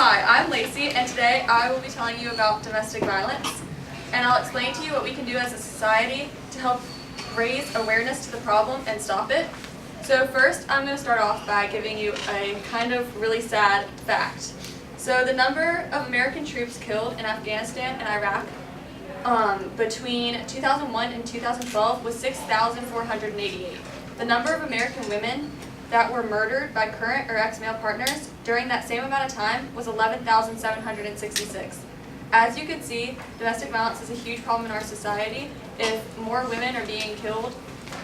Hi, I'm Lacey, and today I will be telling you about domestic violence, and I'll explain to you what we can do as a society to help raise awareness to the problem and stop it. So first, I'm going to start off by giving you a kind of really sad fact. So the number of American troops killed in Afghanistan and Iraq between 2001 and 2012 was 6,488. The number of American women that were murdered by current or ex-male partners during that same amount of time was 11,766. As you can see, domestic violence is a huge problem in our society. If more women are being killed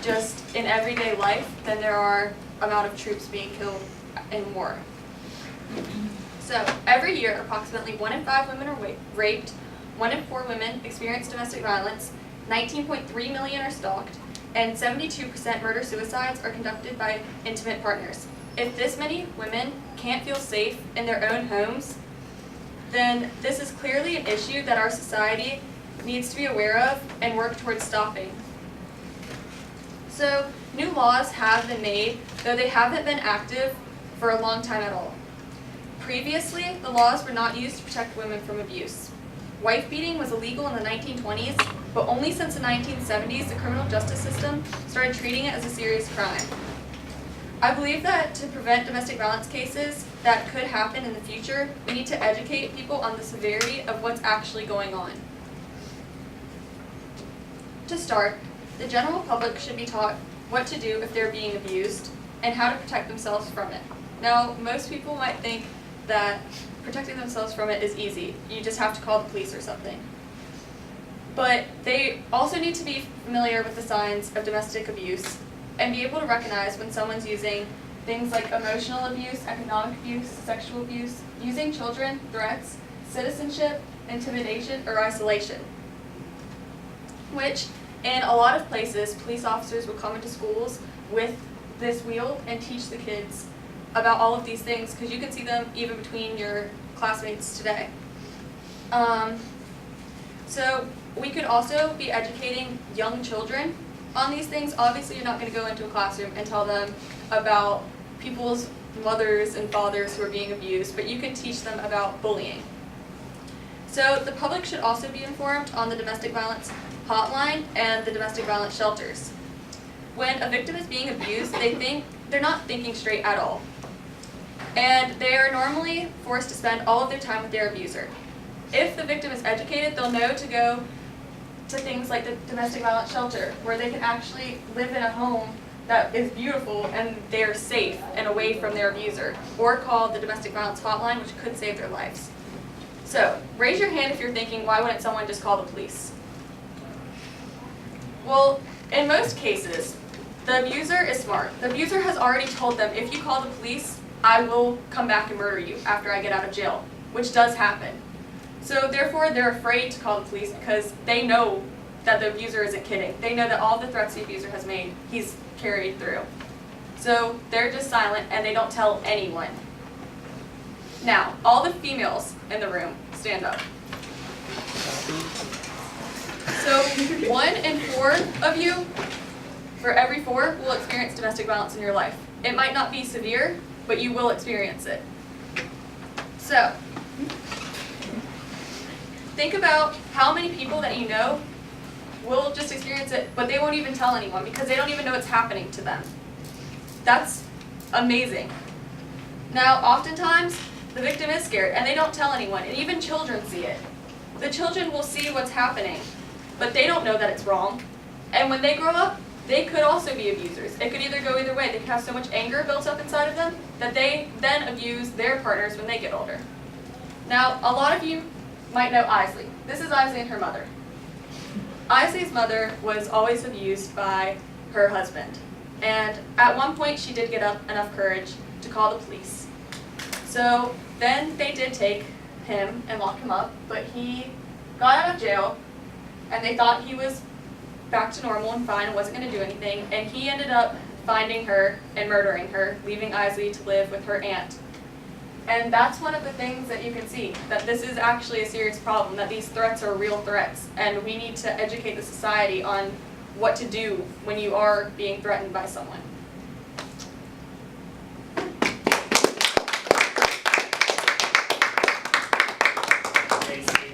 just in everyday life than there are amount of troops being killed in war. So every year, approximately 1 in 5 women are raped, 1 in 4 women experience domestic violence, 19.3 million are stalked, and 72% murder-suicides are conducted by intimate partners. If this many women can't feel safe in their own homes, then this is clearly an issue that our society needs to be aware of and work towards stopping. So, new laws have been made, though they haven't been active for a long time at all. Previously, the laws were not used to protect women from abuse. Wife beating was illegal in the 1920s, but only since the 1970s the criminal justice system started treating it as a serious crime. I believe that to prevent domestic violence cases that could happen in the future, we need to educate people on the severity of what's actually going on. To start, the general public should be taught what to do if they're being abused and how to protect themselves from it. Now, most people might think that protecting themselves from it is easy. You just have to call the police or something. But they also need to be familiar with the signs of domestic abuse and be able to recognize when someone's using things like emotional abuse, economic abuse, sexual abuse, using children, threats, citizenship, intimidation, or isolation. Which, in a lot of places, police officers will come into schools with this wheel and teach the kids about all of these things, because you can see them even between your classmates today. So we could also be educating young children on these things. Obviously, you're not going to go into a classroom and tell them about people's mothers and fathers who are being abused, but you can teach them about bullying. So the public should also be informed on the domestic violence hotline and the domestic violence shelters. When a victim is being abused, they're not thinking straight at all. And they are normally forced to spend all of their time with their abuser. If the victim is educated, they'll know to go to things like the domestic violence shelter, where they can actually live in a home that is beautiful and they're safe and away from their abuser, or call the domestic violence hotline, which could save their lives. So, raise your hand if you're thinking, why wouldn't someone just call the police? Well, in most cases, the abuser is smart. The abuser has already told them, if you call the police, I will come back and murder you after I get out of jail, which does happen. So therefore, they're afraid to call the police because they know that the abuser isn't kidding. They know that all the threats the abuser has made, he's carried through. So they're just silent and they don't tell anyone. Now, all the females in the room, stand up. So 1 in 4 of you, for every 4, will experience domestic violence in your life. It might not be severe, but you will experience it. So, think about how many people that you know will just experience it, but they won't even tell anyone because they don't even know it's happening to them. That's amazing. Now, oftentimes, the victim is scared and they don't tell anyone, and even children see it. The children will see what's happening, but they don't know that it's wrong. And when they grow up, they could also be abusers. It could either go either way. They could have so much anger built up inside of them that they then abuse their partners when they get older. Now, a lot of you might know Isley. This is Isley and her mother. Isley's mother was always abused by her husband. And at one point, she did get up enough courage to call the police. So then they did take him and lock him up, but he got out of jail, and they thought he was back to normal and fine and wasn't going to do anything, and he ended up finding her and murdering her, leaving Isley to live with her aunt. And that's one of the things that you can see, that this is actually a serious problem, that these threats are real threats, and we need to educate the society on what to do when you are being threatened by someone.